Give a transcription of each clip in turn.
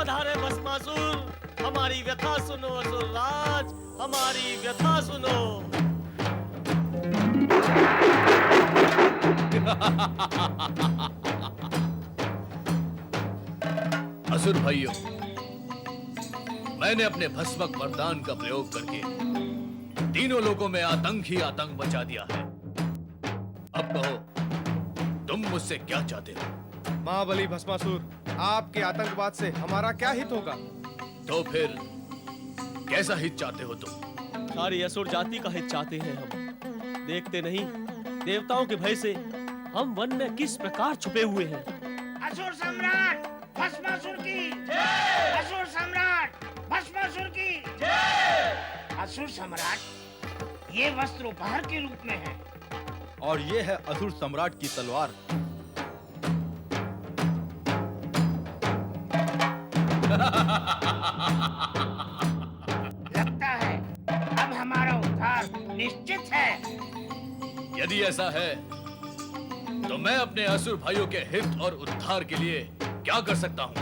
सावधान है भस्मासुर, हमारी व्यथा सुनो असुरराज, हमारी व्यथा सुनो। असुर भाइयों, मैंने अपने भस्मक वरदान का प्रयोग करके तीनों लोगों में आतंक ही आतंक मचा दिया है। अब कहो, तुम मुझसे क्या चाहते हो? महाबली भस्मासुर, आपके आतंकवाद से हमारा क्या हित होगा? तो फिर कैसा हित चाहते हो तुम? सारी असुर जाति का हित चाहते हैं हम। देखते नहीं, देवताओं के भय से हम वन में किस प्रकार छुपे हुए हैं। असुर सम्राट भस्मासुर की जय! असुर सम्राट भस्मासुर की जय! असुर सम्राट, ये वस्त्र उपहार के रूप में है। और ये है असुर सम्राट की तलवार। लगता है अब हमारा उद्धार निश्चित है। यदि ऐसा है तो मैं अपने असुर भाइयों के हित और उद्धार के लिए क्या कर सकता हूँ?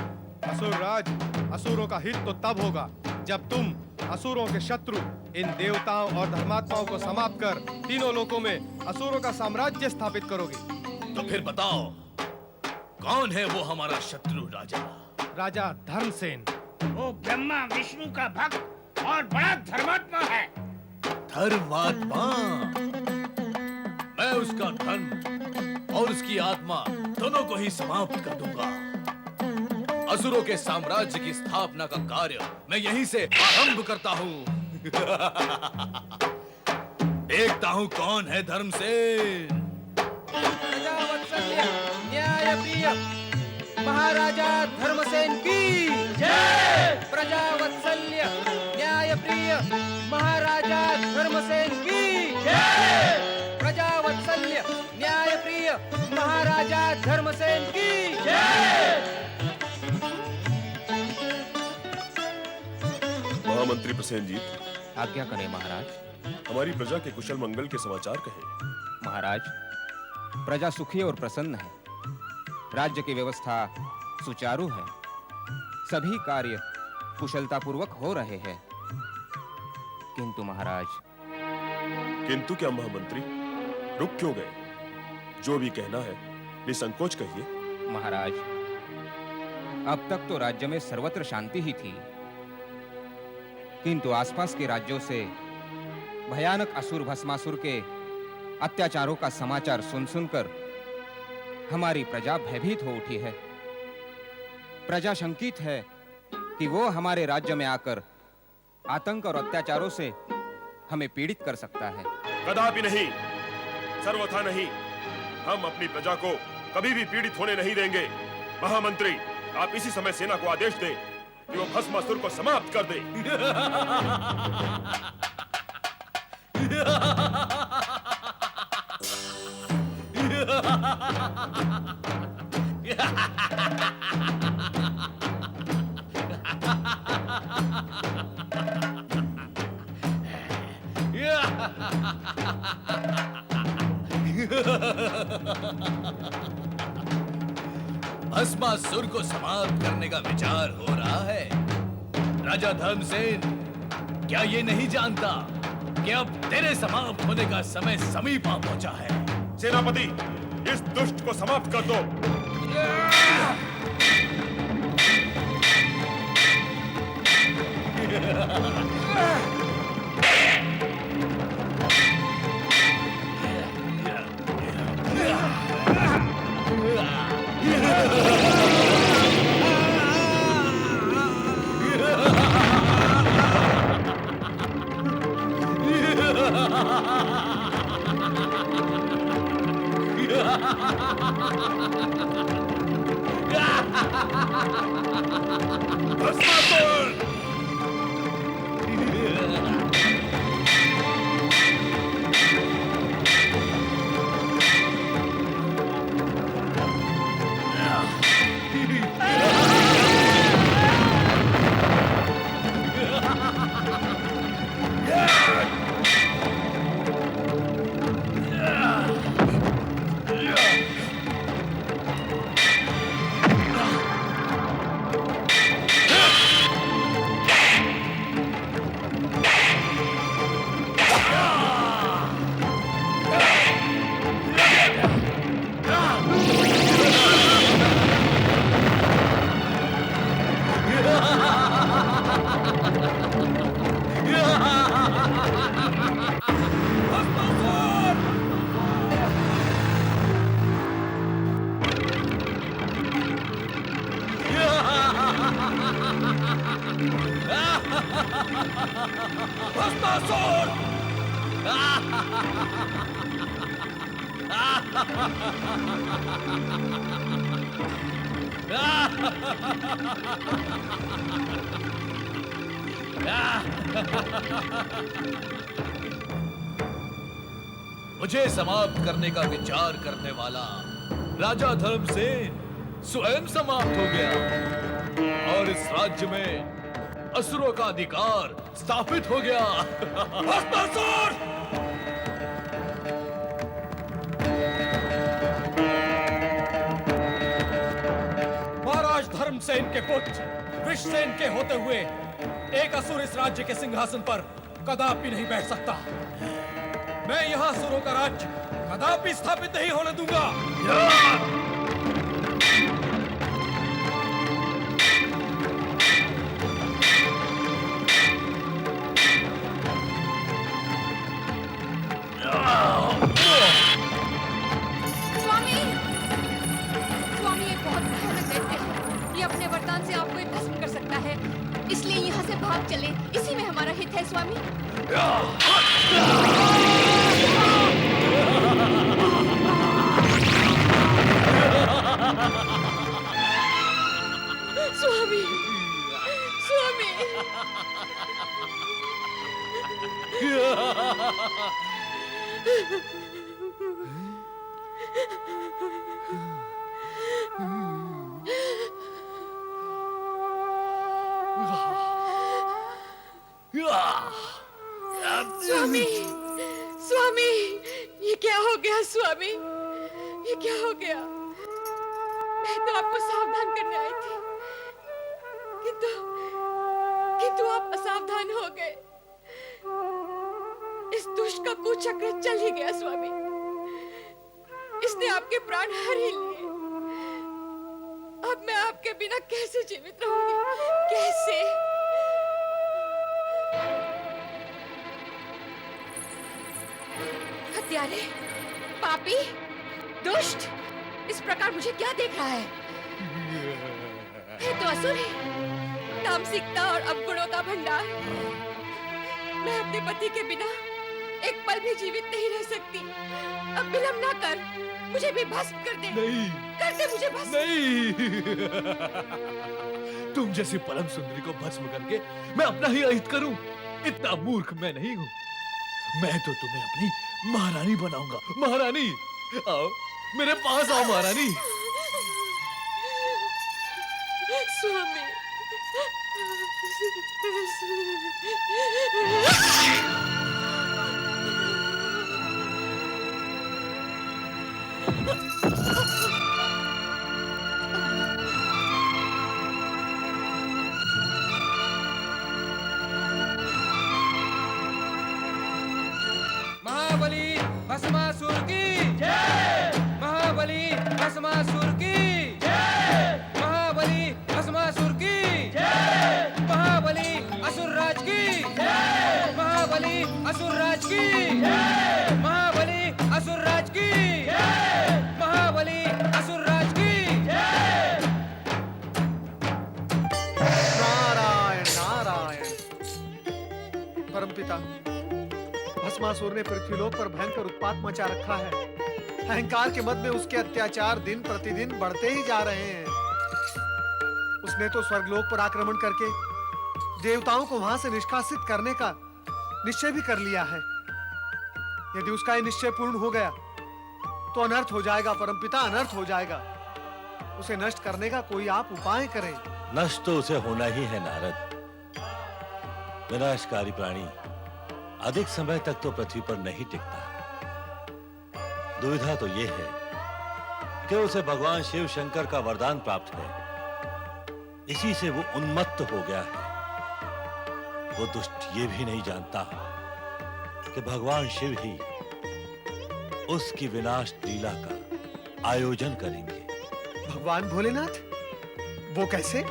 असुर राज, असुरों का हित तो तब होगा जब तुम असुरों के शत्रु इन देवताओं और धर्मात्माओं को समाप्त कर तीनों लोकों में असुरों का साम्राज्य स्थापित करोगे। तो फिर बताओ, कौन है वो हमारा शत्रु राजा? राजा धर्मसेन। वो ब्रह्मा विष्णु का भक्त और बड़ा धर्मात्मा है। धर्मात्मा? मैं उसका धर्म और उसकी आत्मा दोनों को ही समाप्त कर दूंगा। असुरों के साम्राज्य की स्थापना का कार्य मैं यहीं से आरंभ करता हूँ। देखता हूँ कौन है धर्मसेन। प्रजावत्सल्य न्यायप्रिय महाराजा धर्मसेन की जय! प्रजावत्सल्य न्यायप्रिय महाराजा धर्मसेन की जय! प्रजावत्सल्य न्यायप्रिय महाराजा धर्मसेन की जय! महामंत्री प्रसेन जी, आज्ञा करें महाराज। हमारी प्रजा के कुशल मंगल के समाचार कहें। महाराज, प्रजा सुखी और प्रसन्न है। राज्य की व्यवस्था सुचारू है। सभी कार्य कुशलतापूर्वक हो रहे हैं। किंतु महाराज। किंतु क्या महामंत्री? रुक क्यों गए? जो भी कहना है निसंकोच कहिए। महाराज, अब तक तो राज्य में सर्वत्र शांति ही थी, किंतु आसपास के राज्यों से भयानक असुर भस्मासुर के अत्याचारों का समाचार सुन सुनकर हमारी प्रजा भयभीत हो उठी है। प्रजा शंकित है कि वो हमारे राज्य में आकर आतंक और अत्याचारों से हमें पीड़ित कर सकता है। कदापि नहीं, सर्वथा नहीं। हम अपनी प्रजा को कभी भी पीड़ित होने नहीं देंगे। महामंत्री, आप इसी समय सेना को आदेश दें कि वो भस्मासुर को समाप्त कर दे। भस्मासुर को समाप्त करने का विचार हो रहा है। राजा धर्मसेन, क्या ये नहीं जानता कि अब तेरे समाप्त होने का समय समीप आ पहुंचा है? सेनापति, इस दुष्ट को समाप्त कर दो। भस्मासुर! मुझे समाप्त करने का विचार करने वाला राजा धर्मसेन स्वयं समाप्त हो गया और इस राज्य में असुरों का अधिकार स्थापित हो गया। भस्मासुर! महाराज धर्मसेन के पुत्र वृषसेन के होते हुए एक असुर इस राज्य के सिंहासन पर कदापि नहीं बैठ सकता। मैं यहाँ असुरों का राज्य कदापि स्थापित नहीं होने दूंगा। स्वामी, स्वामी ये बहुत भयानक दैत्य है। ये अपने वरदान से आपको एक भस्म कर सकता है, इसलिए यहाँ से भाग चले। इसी में हमारा हित है स्वामी। स्वामी, स्वामी। स्वामी, स्वामी, ये क्या हो गया स्वामी? ये क्या हो गया? मैं तो आपको सावधान करने आई थी, किंतु आप असावधान हो गए। इस दुष्ट का कुचक्र चल ही गया स्वामी। इसने आपके प्राण हर ही लिए। अब मैं आपके बिना कैसे जीवित रहूंगी? कैसे? हत्यारे, पापी, दुष्ट, इस प्रकार मुझे क्या देख रहा है? मैं तो असुर है, तामसिकता और अवगुणों का भंडार। मैं अपने पति के बिना एक पल भी जीवित नहीं रह सकती। अब विलंब ना कर, मुझे भी भस्म कर दे। नहीं, कर दे मुझे भस्म। नहीं। तुम जैसी परम सुंदरी को भस्म करके मैं अपना ही अहित करूं, इतना मूर्ख मैं नहीं हूं। मैं तो तुम्हें अपनी महारानी बनाऊंगा। महारानी, आओ मेरे पास आओ महारानी। स्वामी, महाबली भस्मासुर की जय। महाबली भस्मासुर की जय। महाबली भस्मासुर की जय। महाबली असुर राज की जय। महाबली असुर राज की जय। महाबली असुर राज की जय। महाबली असुर राज की जय। नारायण नारायण। परमपिता, भस्मासुर ने पृथ्वीलोक पर भयंकर उत्पात मचा रखा है। अहंकार के मद में उसके अत्याचार दिन प्रतिदिन बढ़ते ही जा रहे हैं। उसने तो स्वर्गलोक पर आक्रमण करके देवताओं को वहां से निष्कासित करने का निश्चय भी कर लिया है। यदि उसका ये निश्चय पूर्ण हो गया तो अनर्थ हो जाएगा परमपिता, अनर्थ हो जाएगा। उसे नष्ट करने का कोई आप उपाय करें। नष्ट तो उसे होना ही है नारद। विनाशकारी प्राणी अधिक समय तक तो पृथ्वी पर नहीं टिकता। दुविधा तो यह है कि उसे भगवान शिव शंकर का वरदान प्राप्त है, इसी से वो उन्मत्त हो गया है। वो दुष्ट ये भी नहीं जानता कि भगवान शिव ही उसकी विनाश लीला का आयोजन करेंगे। भगवान भोलेनाथ? वो कैसे?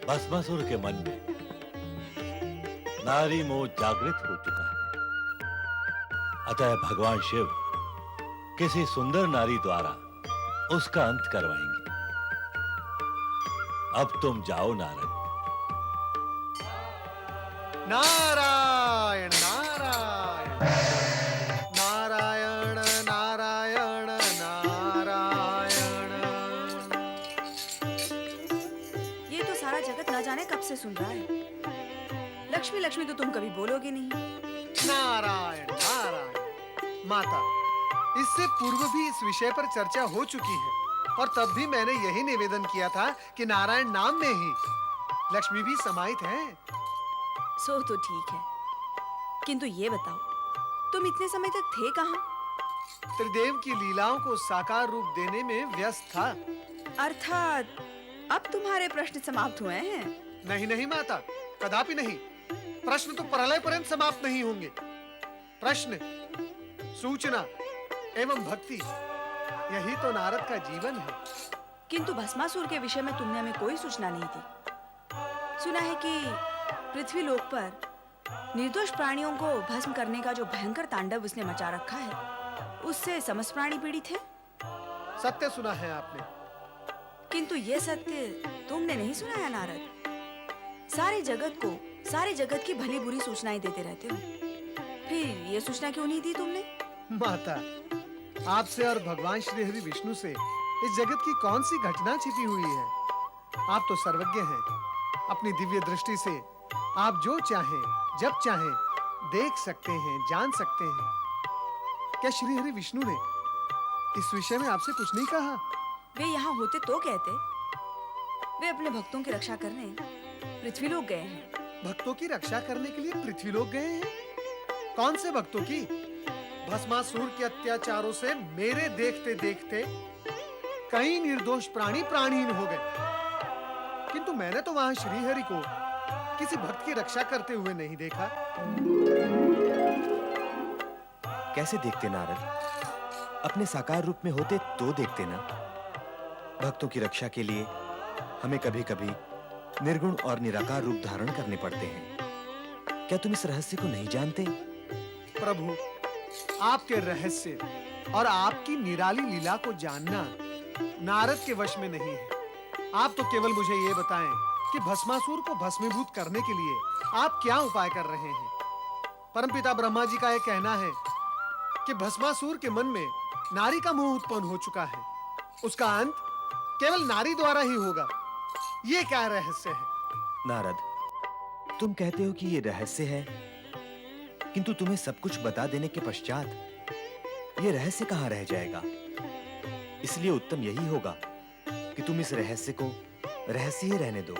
भस्मासुर के मन में नारी मोह जागृत हो चुका है। अतः भगवान शिव किसी सुंदर नारी द्वारा उसका अंत करवाएंगे। अब तुम जाओ नारद, नारायण नारायण नारायण नारायण नारायण। ये तो सारा जगत न जाने कब से सुन रहा है। लक्ष्मी लक्ष्मी तो तुम कभी बोलोगे नहीं। नारायण नारायण। माता, इससे पूर्व भी इस विषय पर चर्चा हो चुकी है और तब भी मैंने यही निवेदन किया था कि नारायण नाम में ही लक्ष्मी भी समाहित है। सो तो ठीक है, किंतु ये बताओ, तुम इतने समय तक थे कहाँ? त्रिदेव की लीलाओं को साकार रूप देने में व्यस्त था। अर्थात अब तुम्हारे प्रश्न समाप्त हुए हैं? नहीं नहीं माता, कदापि नहीं। प्रश्न तो प्रलय पर्यंत समाप्त नहीं होंगे। प्रश्न, सूचना एवं भक्ति, यही तो नारद का जीवन है। किंतु भस्मासुर के विषय में तुमने हमें कोई सूचना नहीं दी। सुना है कि पृथ्वी लोक पर निर्दोष प्राणियों को भस्म करने का जो भयंकर तांडव उसने मचा रखा है, उससे समस्त प्राणी पीड़ित है। सत्य सुना है आपने। किंतु ये सत्य तुमने नहीं सुना है नारद। सारे जगत की भली बुरी सूचनाएं देते रहते हो, फिर ये सूचना क्यों नहीं दी तुमने? माता, आपसे और भगवान श्री हरि विष्णु से इस जगत की कौन सी घटना छिपी हुई है? आप तो सर्वज्ञ हैं। अपनी दिव्य दृष्टि से आप जो चाहें, जब चाहें देख सकते हैं, जान सकते हैं। क्या श्री हरि विष्णु ने इस विषय में आपसे कुछ नहीं कहा? वे यहाँ होते तो कहते। वे अपने भक्तों की रक्षा करने पृथ्वी लोक गए हैं। भक्तों की रक्षा करने के लिए पृथ्वी लोक गए हैं? कौन से भक्तों की? भस्मासुर के अत्याचारों से मेरे देखते देखते कई निर्दोष प्राणी प्राणहीन हो गए, किंतु मैंने तो वहां श्रीहरि को किसी भक्त की रक्षा करते हुए नहीं देखा। कैसे देखते नारद? अपने साकार रूप में होते तो देखते ना। भक्तों की रक्षा के लिए हमें कभी-कभी निर्गुण और निराकार रूप धारण करने पड़ते हैं। क्या तुम इस रहस्य को नहीं जानते? प्रभु, आपके रहस्य और आपकी निराली लीला को जानना नारद के वश में नहीं है। आप तो केवल मुझे ये बताएं कि भस्मासुर को भस्मीभूत करने के लिए आप क्या उपाय कर रहे हैं? परमपिता ब्रह्मा जी का यह कहना है कि भस्मासुर के मन में नारी का मोह उत्पन्न हो चुका है। उसका अंत केवल नारी द्वारा ही होगा। ये क्या रहस्य है? नारद, तुम कहते हो कि ये रहस्य है, किंतु तुम्हें सब कुछ बता देने के पश्चात ये रहस्य कहां रह जाएगा? इसलिए उत्तम यही होगा कि तुम इस रहस्य को रहस्य ही रहने दो।